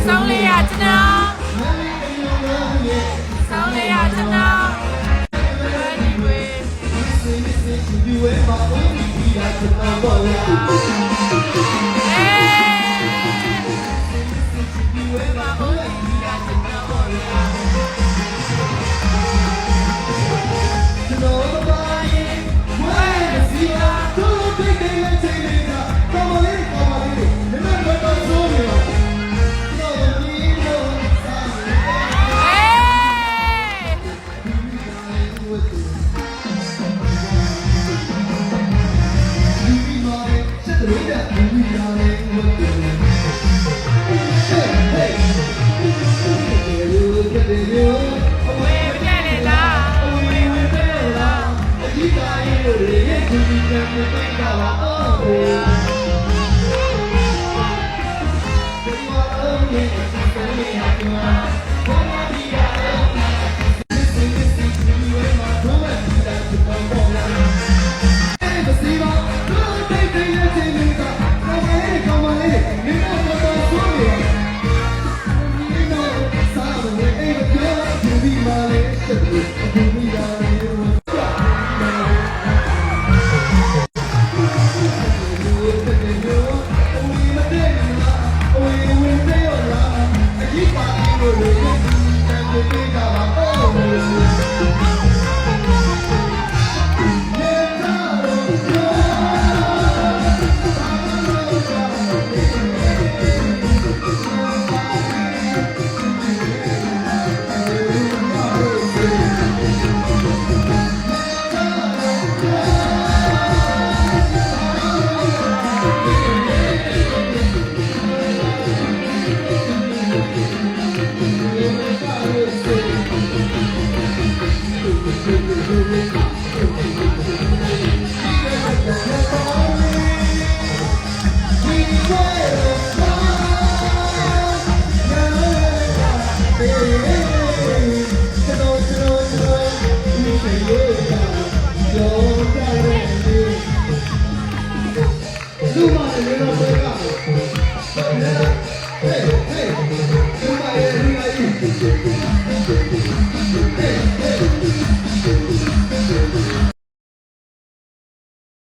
ဆောင်းလေးရကျွန်တော်ဆောင်းလေးရကျွန်တော်ဒီဝေးဒီဝေးပါဦးဒီရကျွန်တော်ဘောရဒီဝေးပါဦးဒီရကျွန်တော်ဘောရကျွန်တော်ဘာရင်ဝဲစီယာတို့တိတ်တိတ်လေးချိန်လေးကကောင်းပါလေကောင်းပါလေဒီမှာတော့ဆိုးနေပါWe're